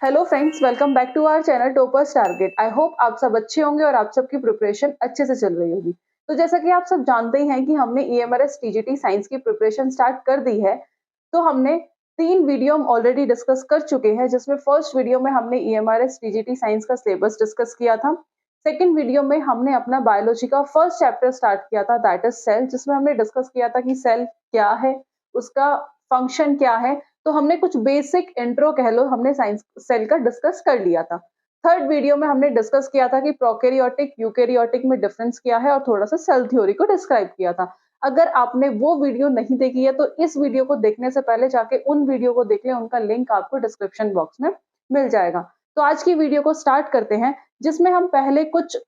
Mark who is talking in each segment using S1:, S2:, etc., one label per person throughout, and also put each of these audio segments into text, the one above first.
S1: Hello friends, welcome back to our channel toppers target. I hope आप सब अच्छे होंगे और आप सबकी प्रिपरेशन अच्छे से चल रही होगी। तो जैसा कि आप सब जानते ही हैं कि हमने ईएमआरएस टीजीटी साइंस की प्रिपरेशन स्टार्ट कर दी है। तो हमने 3 वीडियो हम ऑलरेडी डिस्कस कर चुके हैं, जिसमें फर्स्ट वीडियो में हमने ईएमआरएस टीजीटी साइंस का सिलेबस डिस्कस किया था। सेकंड वीडियो में हमने अपना बायोलॉजी का फर्स्ट चैप्टर स्टार्ट किया था, दैट इज सेल, जिसमें हमने डिस्कस किया था कि सेल क्या है, उसका फंक्शन क्या है। तो हमने कुछ बेसिक इंट्रो कह लो, हमने साइंस सेल का डिस्कस कर लिया था। थर्ड वीडियो में हमने डिस्कस किया था कि प्रोकैरियोटिक यूकैरियोटिक में डिफरेंस क्या है और थोड़ा सा सेल थ्योरी को डिस्क्राइब किया था। अगर आपने वो वीडियो नहीं देखी है तो इस वीडियो को देखने से पहले जाके उन वीडियो को देख लें, उनका लिंक आपको डिस्क्रिप्शन बॉक्स में मिल जाएगा। तो आज की वीडियो को स्टार्ट करते हैं, जिसमें हम पहले कुछ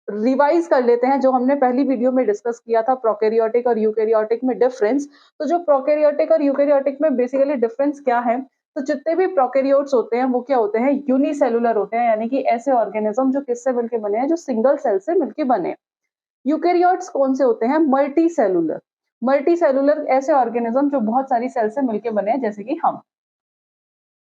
S1: रिवाइज कर लेते हैं जो हमने पहली वीडियो में डिस्कस किया था, प्रोकैरियोटिक और यूकैरियोटिक में डिफरेंस। तो जो प्रोकैरियोटिक और यूकैरियोटिक में बेसिकली डिफरेंस क्या है, तो जितने भी प्रोकैरियोट्स होते हैं वो क्या होते हैं, यूनिसेलुलर होते हैं, यानी कि ऐसे ऑर्गेनिज्म जो किससे मिलके बने हैं, जो सिंगल सेल से मिलके बने हैं। यूकैरियोट्स कौन से होते हैं, मल्टी सेलुलर। मल्टी सेलुलर ऐसे ऑर्गेनिज्म जो बहुत सारी सेल से मिलके बने हैं, जैसे कि हम।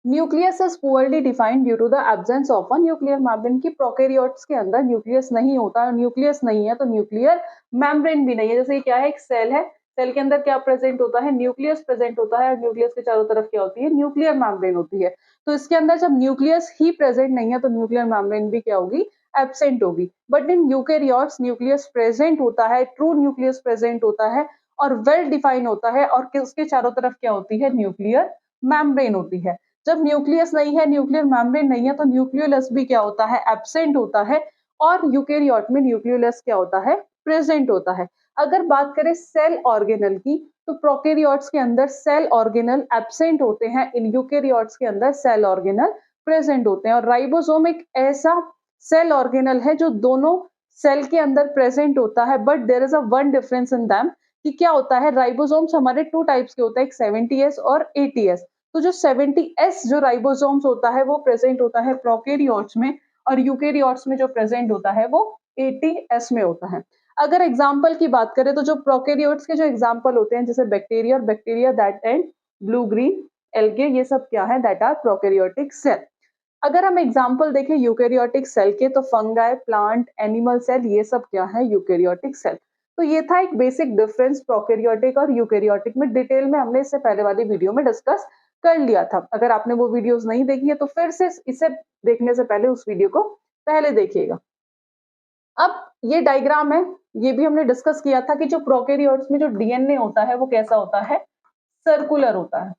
S1: Nucleus is poorly defined due to the absence of a nuclear membrane. की प्रोकैरियोट्स के अंदर न्यूक्लियस नहीं होता, न्यूक्लियस नहीं है तो न्यूक्लियर मेम्ब्रेन भी नहीं है। जैसे क्या है, एक सेल है, सेल के अंदर क्या प्रेजेंट होता है, न्यूक्लियस प्रेजेंट होता है, और न्यूक्लियस के चारों तरफ क्या होती है, न्यूक्लियर मेम्ब्रेन होती है। तो इसके अंदर जब न्यूक्लियस ही प्रेजेंट नहीं है तो न्यूक्लियर मेम्ब्रेन भी क्या होगी, एब्सेंट होगी। But in eukaryotes nucleus present होता है, ट्रू न्यूक्लियस प्रेजेंट होता है और वेल डिफाइन होता है, और उसके चारों तरफ क्या होती है, न्यूक्लियर मेम्ब्रेन होती है। जब न्यूक्लियस नहीं है, न्यूक्लियर मेम्ब्रेन नहीं है, तो न्यूक्लियोलस भी क्या होता है, एब्सेंट होता है, और यूकैरियोट में न्यूक्लियोलस क्या होता है, प्रेजेंट होता है। अगर बात करें सेल ऑर्गेनल की, तो प्रोकैरियोट्स के अंदर सेल ऑर्गेनल एब्सेंट होते हैं, इन यूकैरियोट्स के अंदर सेल ऑर्गेनल प्रेजेंट होते हैं। और राइबोसोम एक ऐसा सेल ऑर्गेनल है जो दोनों सेल के अंदर प्रेजेंट होता है, but there is a one difference in them, कि क्या होता है, राइबोसोम्स हमारे 2 टाइप्स के होते हैं, एक 70S और 80S। तो जो 70S जो राइबोसोम्स होता है वो प्रेजेंट होता है प्रोकैरियोट्स में, और यूकैरियोट्स में जो प्रेजेंट होता है वो 80S में होता है। अगर एग्जांपल की बात करें तो जो प्रोकैरियोट्स के जो एग्जांपल होते हैं, जैसे बैक्टीरिया और bacteria that and blue green algae, ये सब क्या है, दैट आर प्रोकैरियोटिक सेल। अगर हम एग्जांपल देखें यूकैरियोटिक सेल के, तो फंगाई, प्लांट, एनिमल सेल, ये सब क्या है, यूकैरियोटिक सेल। तो ये था एक बेसिक डिफरेंस प्रोकैरियोटिक और यूकैरियोटिक में। डिटेल में हमने इससे पहले वाली वीडियो में डिस्कस कर लिया था। अगर आपने वो वीडियोस नहीं देखी है तो फिर से इसे देखने से पहले उस वीडियो को पहले देखिएगा। अब ये डायग्राम है, ये भी हमने डिस्कस किया था कि जो प्रोकैरियोट्स में जो डीएनए होता है वो कैसा होता है, सर्कुलर होता है,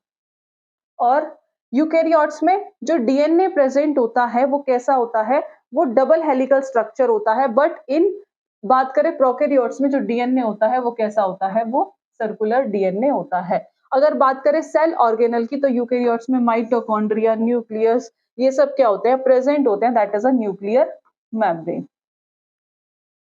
S1: और यूकैरियोट्स में जो डीएनए प्रेजेंट होता है वो कैसा होता है, वो डबल हेलिकल स्ट्रक्चर होता है। बट इन बात करें प्रोकैरियोट्स में जो डीएनए होता है वो कैसा होता है, वो सर्कुलर डीएनए होता है। अगर बात करें सेल ऑर्गेनल की, तो यूकैरियोट्स में माइटोकॉन्ड्रिया, न्यूक्लियस, ये सब क्या होते हैं, प्रेजेंट होते हैं, that is a nuclear membrane.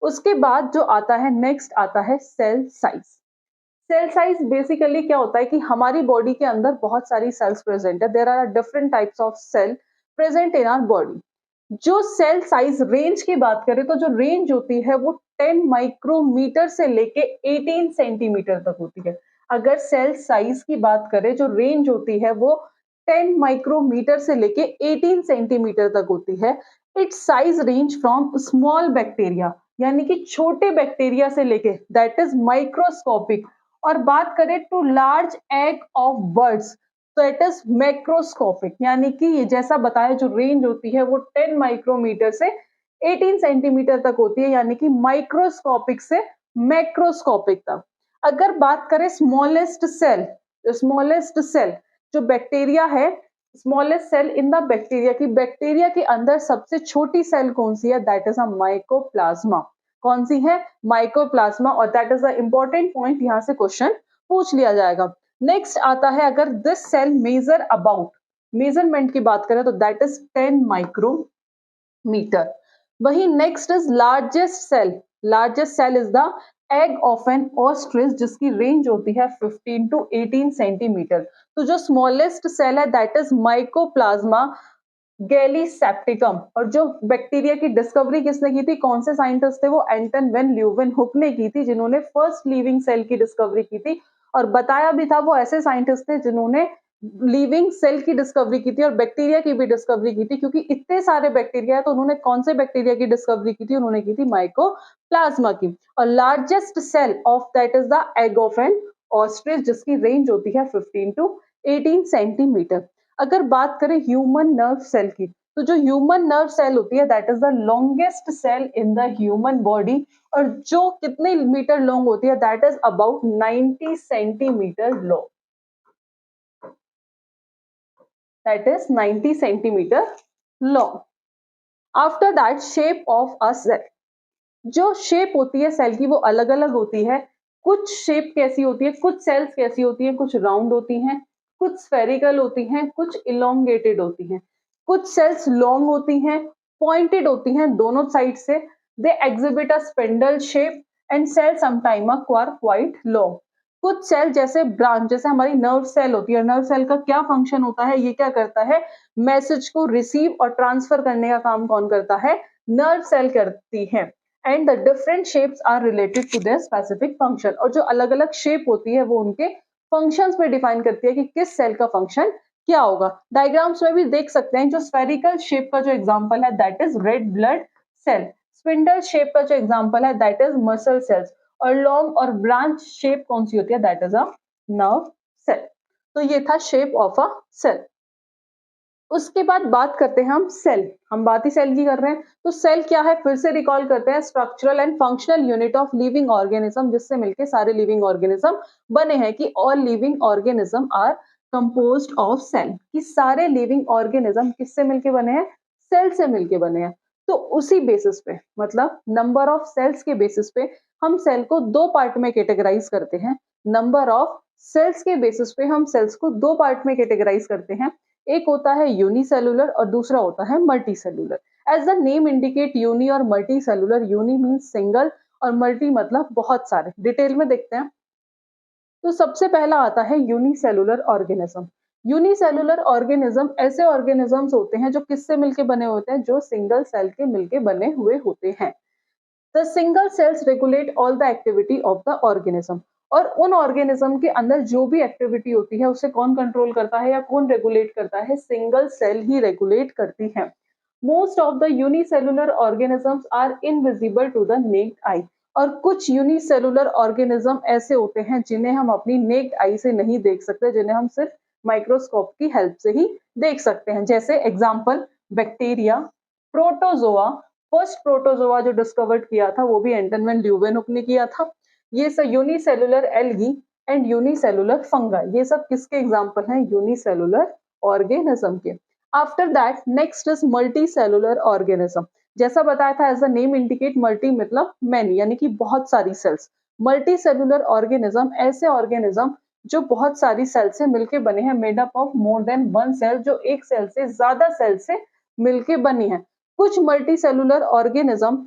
S1: उसके बाद जो आता है, नेक्स्ट आता है cell size. Cell size basically क्या होता है कि हमारी बॉडी के अंदर बहुत सारी सेल्स प्रेजेंट है, there are different types of cell present in our body. जो सेल साइज रेंज की बात करें तो जो रेंज होती है वो 10 माइक्रोमीटर से लेके 18 सेंटीमीटर तक होती है। अगर सेल साइज की बात करें, जो रेंज होती है वो 10 माइक्रोमीटर से लेके 18 सेंटीमीटर तक होती है। It's size range from small bacteria, यानी कि छोटे बैक्टीरिया से लेके, दैट इज माइक्रोस्कोपिक, और बात करें to large egg of birds, तो इट इज मैक्रोस्कोपिक। यानी कि ये जैसा बताया, जो रेंज होती है वो 10 माइक्रोमीटर से 18 सेंटीमीटर तक होती है, यानी कि माइक्रोस्कोपिक से मैक्रोस्कोपिक तक। अगर बात करें स्मॉलेस्ट सेल, स्मॉलेस्ट सेल जो बैक्टीरिया है, smallest cell in the bacteria, की बैक्टीरिया के अंदर सबसे छोटी सेल कौन सी है, दैट इज अ माइकोप्लाज्मा। कौन सी है, माइकोप्लाज्मा, और that is the important point, यहां से क्वेश्चन पूछ लिया जाएगा। नेक्स्ट आता है, अगर this cell measure about, measurement की बात करें तो दैट इज 10 माइक्रोमीटर। वही next is largest cell, largest cell is the egg of an ostrich, जिसकी रेंज होती है 15 टू 18 सेंटीमीटर। तो जो स्मॉलेस्ट सेल है दैट इज माइकोप्लाज्मा गैलीसेप्टिकम। और जो बैक्टीरिया की डिस्कवरी किसने की थी, कौन से साइंटिस्ट थे, वो एंटन वेन ल्यूवेनहुक ने की थी, जिन्होंने फर्स्ट लिविंग सेल की डिस्कवरी की थी। और बताया भी था वो ऐसे साइंटिस्ट थे जिन्होंने लिविंग सेल की डिस्कवरी की थी और बैक्टीरिया की भी डिस्कवरी की थी, क्योंकि इतने सारे बैक्टीरिया है तो उन्होंने कौन से बैक्टीरिया की डिस्कवरी की थी, उन्होंने की थी माइकोप्लाज्मा की। और largest cell of that is the egg of an ostrich, जिसकी रेंज होती है 15 टू 18 सेंटीमीटर। अगर बात करें ह्यूमन नर्व सेल की, तो जो ह्यूमन नर्व सेल होती है that is the longest cell in the human body, और जो कितने मीटर लॉन्ग होती है that is about 90 centimetre long, that is 90 centimeter long. After that, shape of a cell. जो शेप होती है सेल की वो अलग अलग होती है। कुछ शेप कैसी होती है, कुछ सेल्स कैसी होती है, कुछ राउंड होती हैं, कुछ स्फेरिकल होती हैं, कुछ इलोंगेटेड होती हैं, कुछ सेल्स लॉन्ग होती हैं, पॉइंटेड होती हैं दोनों साइड से। They exhibit a spindle shape and cell sometime are quite long. कुछ सेल जैसे ब्रांच, जैसे हमारी नर्व सेल होती है, नर्व सेल का क्या फंक्शन होता है, ये क्या करता है, मैसेज को रिसीव और ट्रांसफर करने का काम कौन करता है, नर्व सेल करती है। And the different shapes are related to their specific function, और जो अलग अलग शेप होती है वो उनके फंक्शंस पे डिफाइन करती है कि किस सेल का फंक्शन क्या होगा। डायग्राम्स में भी देख सकते हैं, जो स्फेरिकल शेप का जो एग्जांपल है that is red blood cell, spindle shape का जो एग्जांपल है दैट इज मसल सेल्स, और लॉन्ग और ब्रांच शेप कौन सी होती है that is a nerve cell. तो ये था शेप ऑफ अ सेल। उसके बाद बात करते हैं हम सेल, हम बात ही सेल की कर रहे हैं, तो सेल क्या है फिर से रिकॉल करते हैं, structural and functional unit of living organism, जिससे मिलके सारे लिविंग ऑर्गेनिज्म बने हैं, कि all living organism are composed of cell, कि सारे लिविंग ऑर्गेनिज्म किससे मिलके बने हैं, सेल से मिलके बने हैं। तो उसी बेसिस पे, मतलब नंबर ऑफ सेल्स के बेसिस पे हम सेल को दो पार्ट में कैटेगराइज करते हैं। नंबर ऑफ सेल्स के बेसिस पे हम सेल्स को दो पार्ट में कैटेगराइज करते हैं। एक होता है यूनिसेलुलर और दूसरा होता है multicellular. As the name indicate uni और multi cellular, uni means single और मल्टी मतलब बहुत सारे। डिटेल में देखते हैं, तो सबसे पहला आता है यूनिसेलुलर ऑर्गेनिज्म। यूनिसेलुलर ऑर्गेनिज्म ऐसे ऑर्गेनिजम्स होते हैं जो किससे मिलके बने होते हैं, जो सिंगल सेल के मिलके बने हुए होते हैं। The single cells regulate all the activity of the organism, और उन ऑर्गेनिज्म के अंदर जो भी एक्टिविटी होती है उसे कौन कंट्रोल करता है या कौन रेगुलेट करता है, सिंगल सेल ही रेगुलेट करती है। Most of the unicellular organisms are invisible to the naked eye, और कुछ यूनिसेलुलर ऑर्गेनिज्म ऐसे होते हैं जिन्हें हम अपनी नेक्ड आई से नहीं देख सकते, जिन्हें हम सिर्फ माइक्रोस्कोप की हेल्प से ही देख सकते हैं। जैसे example bacteria, protozoa, first protozoa जो डिस्कवर्ड किया था वो भी एंटन वैन ल्यूवेनहुक ने किया था। ये सब unicellular algae and unicellular fungi, ये सब किसके एग्जाम्पल हैं, यूनिसेलुलर ऑर्गेनिज्म के। After that next is multi cellular organism. जैसा बताया था, as the name indicate, multi मतलब मैनी, यानी कि बहुत सारी सेल्स। मल्टी सेलुलर ऑर्गेनिज्म ऐसे ऑर्गेनिज्म जो बहुत सारी सेल से मिलके बने हैं, made up of more than one cell, जो एक सेल से ज्यादा सेल से मिलके बनी है। कुछ मल्टी सेलुलर ऑर्गेनिज्म,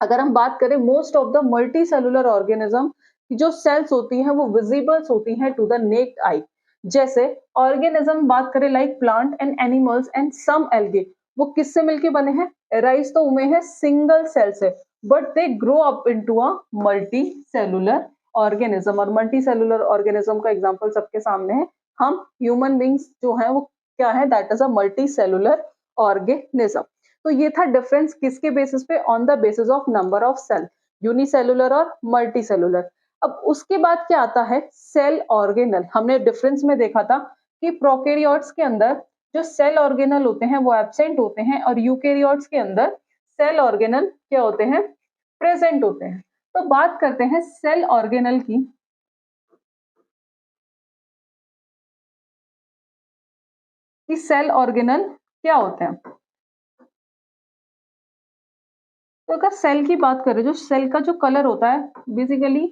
S1: अगर हम बात करें most of the multi cellular organism की जो सेल्स होती हैं वो विजिबल्स होती हैं टू द नेक्ड आई। जैसे ऑर्गेनिज्म बात करें like plant and animals and some algae, वो किससे मिलके बने हैं, राइज तो हुए हैं सिंगल सेल से, but they grow up into a multi cellular organism. और मल्टी सेलुलर ऑर्गेनिज्म का एग्जांपल सबके सामने है, हम ह्यूमन बींग्स जो है वो क्या है, that is a multi cellular organism. तो ये था डिफरेंस किसके बेसिस पे, on the basis of number of cell, unicellular और मल्टी सेलुलर। अब उसके बाद क्या आता है, सेल ऑर्गेनल। हमने डिफरेंस में देखा था कि प्रोकैरियोट्स के अंदर जो सेल ऑर्गेनल होते हैं वो एब्सेंट होते हैं, और यूकैरियोट्स के अंदर सेल ऑर्गेनल क्या होते हैं, प्रेजेंट होते हैं। तो बात करते हैं सेल ऑर्गेनल की, कि सेल ऑर्गेनल क्या होते हैं। तो अगर सेल की बात करें, जो सेल का जो कलर होता है बेसिकली,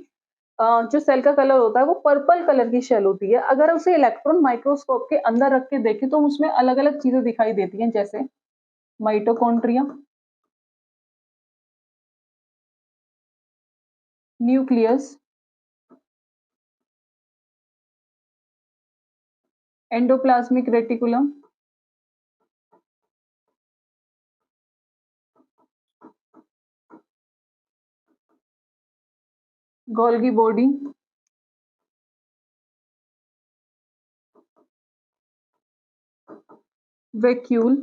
S1: जो सेल का कलर होता है वो पर्पल कलर की शेल होती है। अगर उसे इलेक्ट्रॉन माइक्रोस्कोप के अंदर रख के देखें तो उसमें अलग अलग चीजें दिखाई देती हैं, जैसे mitochondria, nucleus, endoplasmic reticulum, Golgi body, vacuole,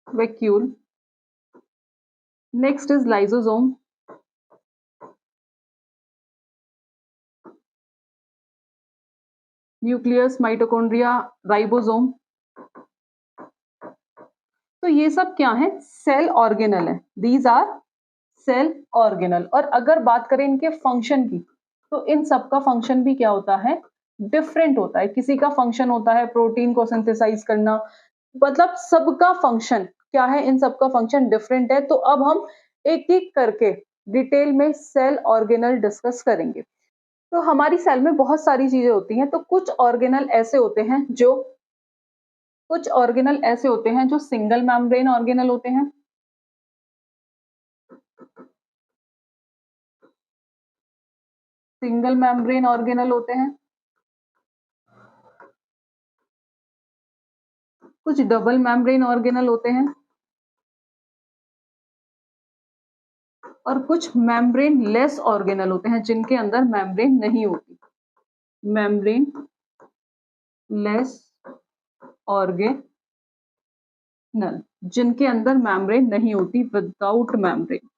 S1: vacuole. Next is lysosome, nucleus, mitochondria, ribosome. तो ये सब क्या है? सेल ऑर्गेनल है। These are cell organelle. और अगर बात करें इनके फंक्शन की, तो इन सब का फंक्शन भी क्या होता है? डिफरेंट होता है। किसी का फंक्शन होता है प्रोटीन को सिंथेसाइज करना, मतलब सबका फंक्शन क्या है? इन सबका फंक्शन डिफरेंट है। तो अब हम एक एक करके डिटेल में सेल ऑर्गेनल डिस्कस करेंगे। तो हमारी सेल में बहुत सारी चीजें होती हैं। तो कुछ ऑर्गेनल ऐसे होते हैं जो सिंगल मेम्ब्रेन ऑर्गेनल होते हैं। सिंगल मेम्ब्रेन ऑर्गेनल होते हैं। कुछ डबल मेम्ब्रेन ऑर्गेनल होते हैं और कुछ मेम्ब्रेन लेस ऑर्गेनल होते हैं जिनके अंदर मेम्ब्रेन नहीं होती। मेम्ब्रेन लेस ऑर्गेनल, जिनके अंदर मेम्ब्रेन नहीं होती, विदाउट मेम्ब्रेन।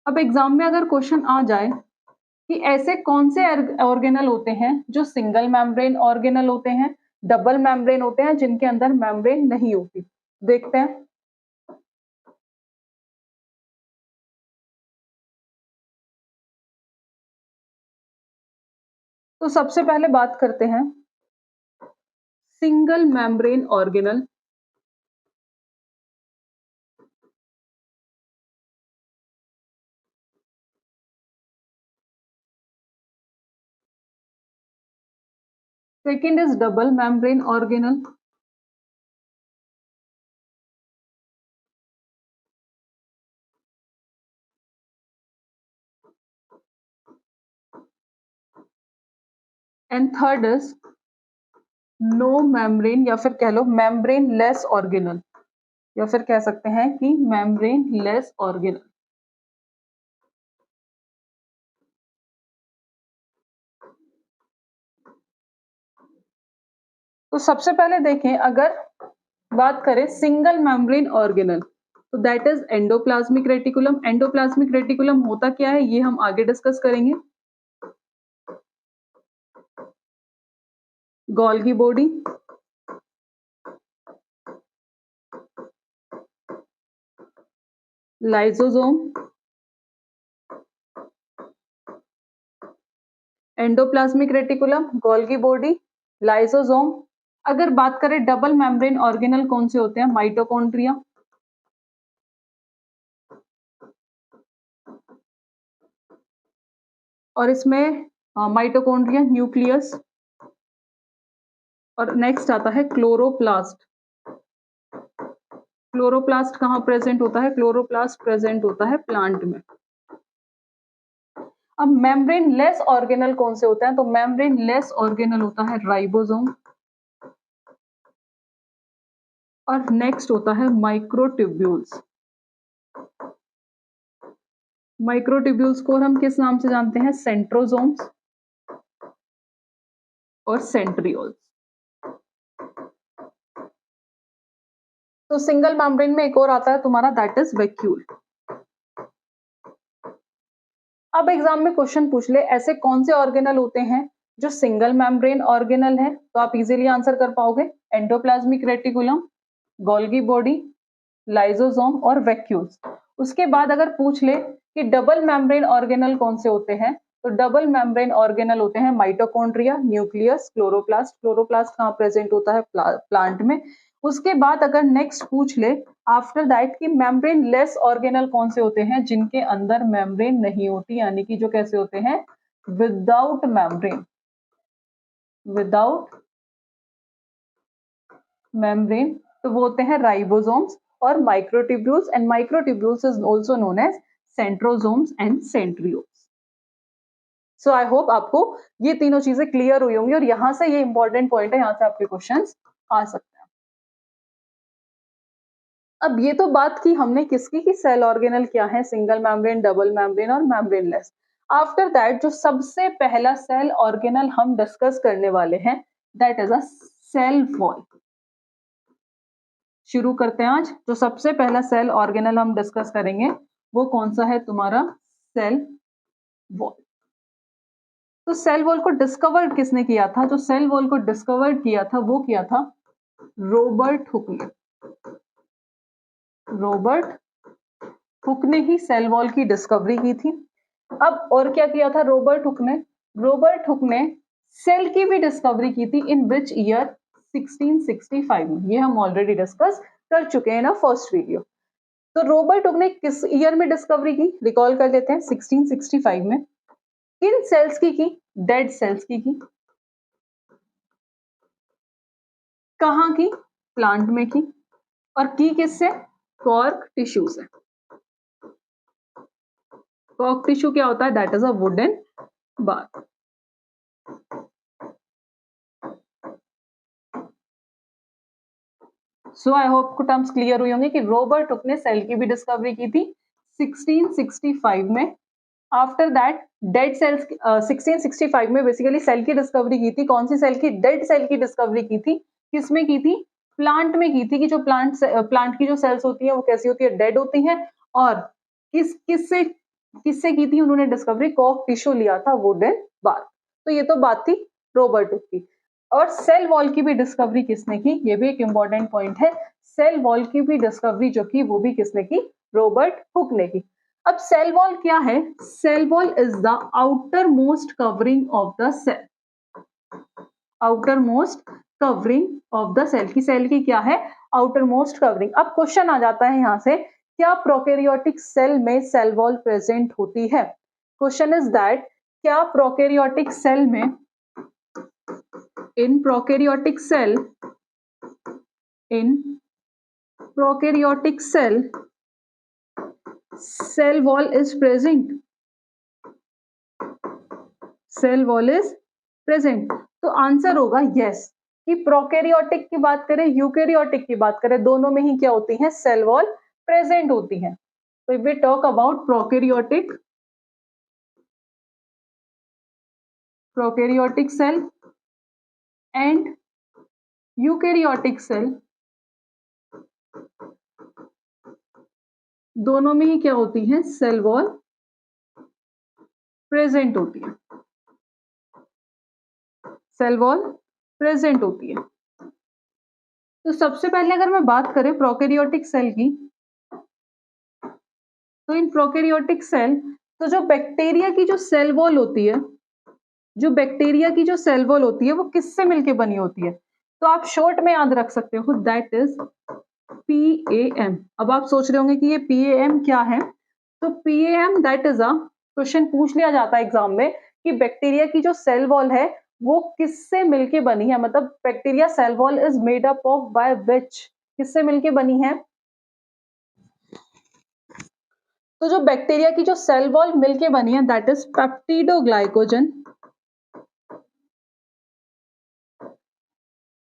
S1: अब एग्जाम में अगर क्वेश्चन आ जाए कि ऐसे कौन से ऑर्गेनल होते हैं जो सिंगल मेम्ब्रेन ऑर्गेनल होते हैं, डबल मेम्ब्रेन होते हैं, जिनके अंदर मेम्ब्रेन नहीं होती, देखते हैं। तो सबसे पहले बात करते हैं single membrane organelle. Second is double membrane organelle. And third is no membrane, या फिर कह लो मेम्ब्रेन लेस ऑर्गेनल, या फिर कह सकते हैं कि मेम्ब्रेन लेस ऑर्गेनल। तो सबसे पहले देखें, अगर बात करें सिंगल मेम्ब्रेन ऑर्गेनल, तो that is endoplasmic reticulum. Endoplasmic reticulum होता क्या है, ये हम आगे डिस्कस करेंगे। Golgi body, lysosome, endoplasmic reticulum, Golgi body, lysosome. अगर बात करें डबल मेम्ब्रेन ऑर्गेनल कौन से होते हैं, माइटोकॉन्ड्रिया, और इसमें माइटोकॉन्ड्रिया, न्यूक्लियस, और नेक्स्ट आता है क्लोरोप्लास्ट। क्लोरोप्लास्ट कहाँ प्रेजेंट होता है? क्लोरोप्लास्ट प्रेजेंट होता है प्लांट में। अब मेम्ब्रेन लेस ऑर्गेनल कौन से होते हैं? तो मेम्ब्रेन लेस ऑर्गेनल होता है राइबोसोम, और नेक्स्ट होता है माइक्रोट्यूब्यूल्स। माइक्रोट्यूब्यूल्स को हम किस नाम से जानते हैं? सेंट्रोसोम्स और सेंट्रियोल्स। तो सिंगल मेम्ब्रेन में एक और आता है तुम्हारा, दैट इज वैक्यूल। अब एग्जाम में क्वेश्चन पूछ ले ऐसे कौन से ऑर्गेनल होते हैं जो सिंगल मेम्ब्रेन ऑर्गेनल है, तो आप इजीली आंसर कर पाओगे। Endoplasmic reticulum, Golgi body, lysosome और वैक्यूल्स। उसके बाद अगर पूछ ले कि डबल मेम्ब्रेन ऑर्गेनल कौन से होते हैं, तो डबल मेम्ब्रेन ऑर्गेनल होते हैं माइटोकॉन्ड्रिया, न्यूक्लियस, क्लोरोप्लास्ट। क्लोरोप्लास्ट कहाँ प्रेजेंट होता है? प्लांट में। उसके बाद अगर नेक्स्ट पूछ ले आफ्टर दैट कि मेम्ब्रेन लेस ऑर्गेनल कौन से होते हैं, जिनके अंदर मेम्ब्रेन नहीं होती, यानी कि जो कैसे होते हैं? Without membrane, without membrane. तो वो होते हैं राइबोसोम्स और microtubules, and microtubules is also known as centrosomes and centrioles. So I hope आपको ये तीनों चीजें क्लियर हुई होंगी, और यहां से ये इंपॉर्टेंट पॉइंट है, यहां से आपके क्वेश्चंस आ सकते हैं। अब ये तो बात की हमने किसकी की सेल ऑर्गेनल क्या है, सिंगल मेम्ब्रेन, डबल मेम्ब्रेन और मेम्ब्रेनलेस। आफ्टर दैट जो सबसे पहला सेल ऑर्गेनल हम डिस्कस करने वाले हैं that is a cell wall. शुरू करते हैं आज। जो सबसे पहला सेल ऑर्गेनल हम डिस्कस करेंगे वो कौन सा है तुम्हारा, सेल वॉल। तो सेल वॉल को डिस्कवर किसने किया था, जो सेल वॉल को डिस्कवर किया था वो किया था रॉबर्ट हुक ने। रॉबर्ट हुक ने ही सेल वॉल की डिस्कवरी की थी। अब और क्या किया था रॉबर्ट हुक ने, रॉबर्ट हुक ने सेल की भी डिस्कवरी की थी। इन विच ईयर, 1665 में। ये हम ऑलरेडी डिस्कस कर चुके हैं ना फर्स्ट वीडियो। तो रॉबर्ट हुक ने किस ईयर में डिस्कवरी की, रिकॉल कर लेते हैं, 1665 में। किन सेल्स की, डेड सेल्स की। कहाँ की, प्लांट में की। और की किससे, कॉर्क टिश्यू से। कॉर्क टिश्यू क्या होता है, that is a wooden bar. So I hope को टर्म्स क्लियर हुई होंगे कि रॉबर्ट हुक ने सेल की भी डिस्कवरी की थी 1665 में। आफ्टर दैट डेड सेल्स 1665 में बेसिकली सेल की डिस्कवरी की थी। कौन सी सेल की, डेड सेल की डिस्कवरी की थी। किसमें की थी, प्लांट में की थी, कि जो प्लांट की जो सेल्स होती है वो कैसी होती है, डेड होती हैं। और किससे किससे की थी उन्होंने डिस्कवरी, कॉर्क टिश्यू लिया था, वुडन बार। तो ये तो बात थी रॉबर्ट हुक की। और सेल वॉल की भी डिस्कवरी किसने की, ये भी एक इंपॉर्टेंट पॉइंट है। सेल वॉल की भी डिस्कवरी जो की वो भी किसने की, रॉबर्ट हुक ने की। अब सेल वॉल क्या है, cell wall is the outer most covering of the cell. Outer most covering of the cell, की सेल की क्या है, आउटर मोस्ट कवरिंग। अब क्वेश्चन आ जाता है यहां से, क्या प्रोकैरियोटिक सेल में सेल वॉल प्रेजेंट होती है। क्वेश्चन इज दैट, क्या प्रोकैरियोटिक सेल में, in prokaryotic cell, in prokaryotic cell cell wall is present, cell wall is present. तो आंसर होगा यस, कि प्रोकैरियोटिक की बात करें, यूकैरियोटिक की बात करें, दोनों में ही क्या होती है, सेल वॉल प्रेजेंट होती है। तो if we talk about prokaryotic cell and eukaryotic cell, दोनों में ही क्या होती है, सेल वॉल प्रेजेंट होती है, सेल वॉल प्रेजेंट होती है। तो सबसे पहले अगर मैं बात करें प्रोकैरियोटिक सेल की, तो इन प्रोकैरियोटिक सेल, तो जो बैक्टीरिया की जो सेल वॉल होती है, जो बैक्टीरिया की जो सेल वॉल होती है वो किससे मिलके बनी होती है। तो आप शॉर्ट में याद रख सकते हो, दैट इज PAM। अब आप सोच रहे होंगे कि ये PAM क्या है। तो PAM that is a, question पूछ लिया जाता है एग्जाम में कि बैक्टीरिया की जो सेल वॉल है वो किससे मिलके बनी है, मतलब bacteria cell wall is made up of by which, किससे मिलके बनी है। तो जो बैक्टीरिया की जो सेल वॉल मिलके बनी है that is peptidoglycan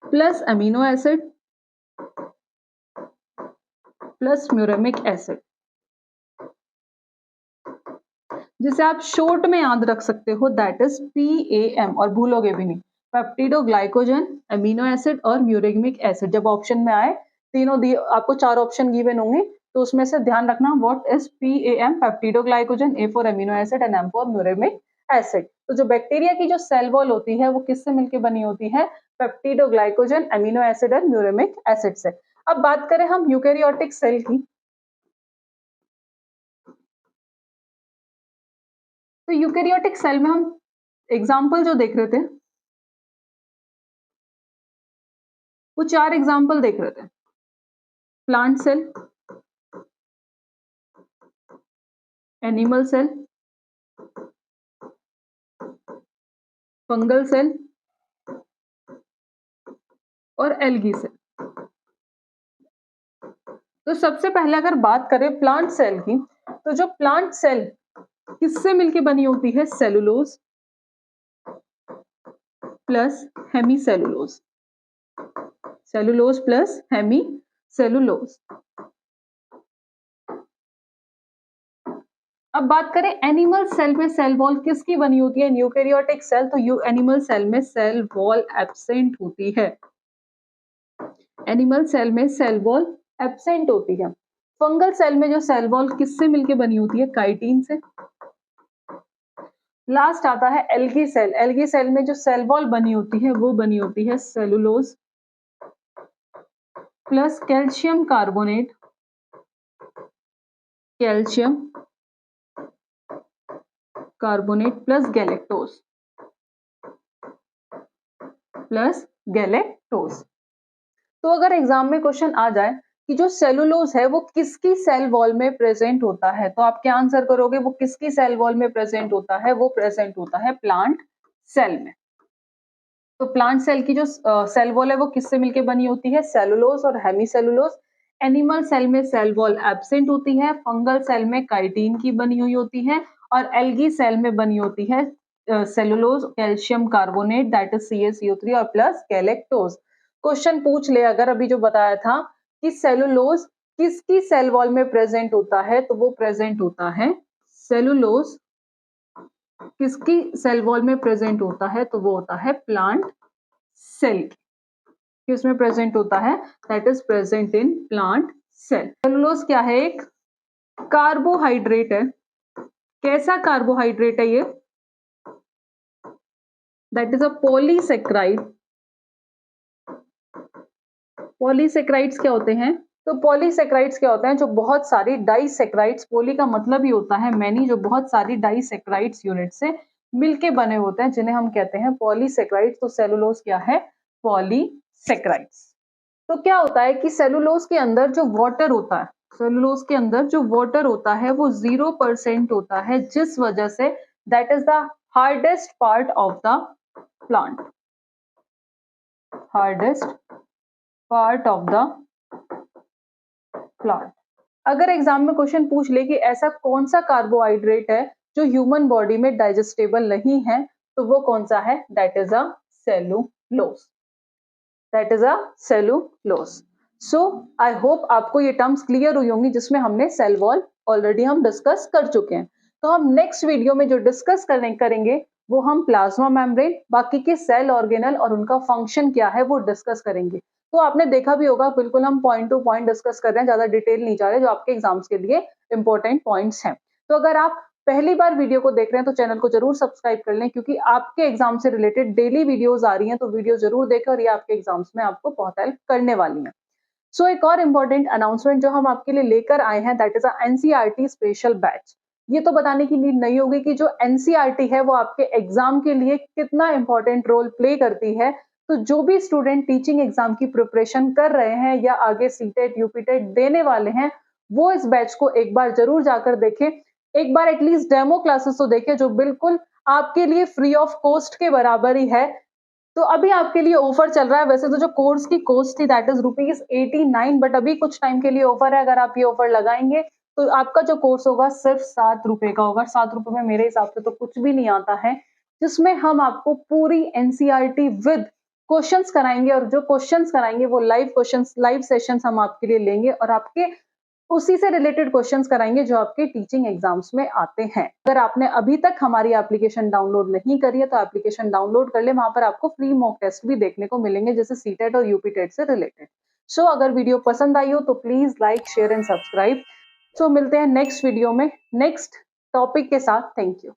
S1: plus amino acid plus muramic acid, जिसे आप शॉर्ट में याद रख सकते हो, दैट इज PAM। और भूलोगे भी नहीं, पेप्टिडोग्लाइकोजन, अमीनो एसिड और म्यूरेमिक एसिड। जब ऑप्शन में आए तीनों दिए, आपको 4 ऑप्शन गिवन होंगे, तो उसमें से ध्यान रखना what is PAM, पेप्टिडोग्लाइकोजन, A for amino acid and M for muramic acid. तो जो बैक्टीरिया की जो सेल वॉल होती है वो किससे मिलकर बनी होती है, पेप्टिडोग्लाइकोजन, अमीनो एसिड और म्यूरेमिक एसिड से। अब बात करें हम यूकैरियोटिक सेल की, तो यूकैरियोटिक सेल में हम एग्जाम्पल जो देख रहे थे वो 4 एग्जाम्पल देख रहे थे। Plant cell, animal cell, fungal cell और एल्गी सेल। तो सबसे पहले अगर बात करें प्लांट सेल की, तो जो प्लांट सेल किससे मिलके बनी होती है, cellulose plus hemi cellulose, cellulose plus hemi cellulose. अब बात करें एनिमल सेल में सेल वॉल किसकी बनी होती है, यूकेरियोटिक सेल, तो एनिमल सेल में सेल वॉल एब्सेंट होती है। एनिमल सेल में सेल वॉल एब्सेंट होती है। फंगल सेल में जो सेल वॉल किससे मिलके बनी होती है, काइटिन से। लास्ट आता है एल्गी सेल। एल्गी सेल में जो सेल वॉल बनी होती है वो बनी होती है cellulose plus calcium carbonate, calcium carbonate plus galactose. तो अगर एग्जाम में क्वेश्चन आ जाए कि जो सेलुलोज है वो किसकी सेल वॉल में प्रेजेंट होता है, तो आप क्या आंसर करोगे, वो किसकी सेल वॉल में प्रेजेंट होता है, वो प्रेजेंट होता है प्लांट सेल में। तो प्लांट सेल की जो सेल वॉल है वो किससे मिलके बनी होती है, सेलुलोज और हेमीसेलुलोज। एनिमल सेल में सेल वॉल एब्सेंट होती है, फंगल सेल में काइटिन की बनी हुई होती है, और एल्गी सेल में बनी होती है cellulose, calcium carbonate that is CaCO3 और प्लस गैलेक्टोज। क्वेश्चन पूछ ले अगर अभी जो बताया था कि सेलुलोज किसकी सेल वॉल में प्रेजेंट होता है, तो वो प्रेजेंट होता है सेलुलोज किसकी सेल वॉल में प्रेजेंट होता है, तो वो होता है प्लांट सेल की, उसमें प्रेजेंट होता है, that is present in plant cell. Cellulose क्या है, एक कार्बोहाइड्रेट है। कैसा कार्बोहाइड्रेट है ये, that is a polysaccharide. Polysaccharides क्या होते हैं, तो पॉलीसेक्राइड्स क्या होते हैं, जो बहुत सारी डाइसेक्राइड्स, पॉली का मतलब ही होता है मैनी, जो बहुत सारी डाइसेक्राइड्स यूनिट से मिलके बने होते हैं जिन्हें हम कहते हैं पॉलीसेक्राइड्स। तो सेलुलोज क्या है, पॉलीसेक्राइड्स। तो क्या होता है कि सेलुलोज के अंदर जो वाटर होता है, सेलुलोज के अंदर जो वाटर होता है वो 0% होता है, जिस वजह say that is the hardest part of the plant, hardest part of the plant. अगर एग्जाम में क्वेश्चन पूछ ले कि ऐसा कौन सा कार्बोहाइड्रेट है जो ह्यूमन बॉडी में डाइजेस्टेबल नहीं है, तो वो कौन सा है, that is a cellulose, that is a cellulose. So I hope आपको ये टर्म्स क्लियर हुई होंगी जिसमें हमने सेल वॉल ऑलरेडी हम डिस्कस कर चुके हैं। तो हम नेक्स्ट वीडियो में जो डिस्कस करेंगे वो हम प्लाज्मा मेम्ब्रेन, बाकी के सेल ऑर्गेनल और उनका फंक्शन क्या है वो डिस्कस करेंगे। तो आपने देखा भी होगा, बिल्कुल हम पॉइंट टू पॉइंट डिस्कस कर रहे हैं, ज्यादा डिटेल नहीं जा रहे, जो आपके एग्जाम्स के लिए इंपॉर्टेंट पॉइंट्स हैं। तो अगर आप पहली बार वीडियो को देख रहे हैं तो चैनल को जरूर सब्सक्राइब कर लें, क्योंकि आपके एग्जाम से रिलेटेड डेली वीडियोस आ रही हैं, तो वीडियो जरूर देखें और ये आपके एग्जाम्स में आपको बहुत हेल्प करने वाली हैं। सो एक और इम्पोर्टेंट अनाउंसमेंट जो हम आपके लिए लेकर आए हैं, that is NCERT special batch. ये तो बताने की नीड नहीं होगी कि जो एनसीईआरटी है वो आपके एग्जाम के लिए कितना इंपॉर्टेंट रोल प्ले करती है। तो जो भी स्टूडेंट टीचिंग एग्जाम की प्रिपरेशन कर रहे हैं या आगे सीटेट यूपीटेट देने वाले हैं, वो इस बैच को एक बार जरूर जाकर देखें। एक बार एटलीस्ट डेमो क्लासेस तो देखें, जो बिल्कुल आपके लिए फ्री ऑफ कॉस्ट के बराबर ही है। तो अभी आपके लिए ऑफर चल रहा है, वैसे तो जो कोर्स की कॉस्ट थी दैट इज ₹89, बट अभी कुछ टाइम के लिए ऑफर है। अगर आप ये ऑफर लगाएंगे तो आपका जो कोर्स होगा सिर्फ ₹7 का होगा। ₹7 में मेरे हिसाब से तो कुछ भी नहीं आता है, जिसमें हम आपको पूरी एनसीईआरटी विद क्वेश्चंस कराएंगे, और जो क्वेश्चंस कराएंगे वो लाइव क्वेश्चंस, लाइव सेशंस हम आपके लिए लेंगे और आपके उसी से रिलेटेड क्वेश्चंस कराएंगे जो आपके टीचिंग एग्जाम्स में आते हैं। अगर आपने अभी तक हमारी एप्लीकेशन डाउनलोड नहीं करी है तो एप्लीकेशन डाउनलोड कर ले, वहां पर आपको फ्री मॉक टेस्ट भी देखने को मिलेंगे, जैसे सीटेट और यूपीटेट से रिलेटेड। सो अगर वीडियो पसंद आई हो तो please like, share and subscribe. So मिलते हैं नेक्स्ट वीडियो में नेक्स्ट टॉपिक के साथ। Thank you.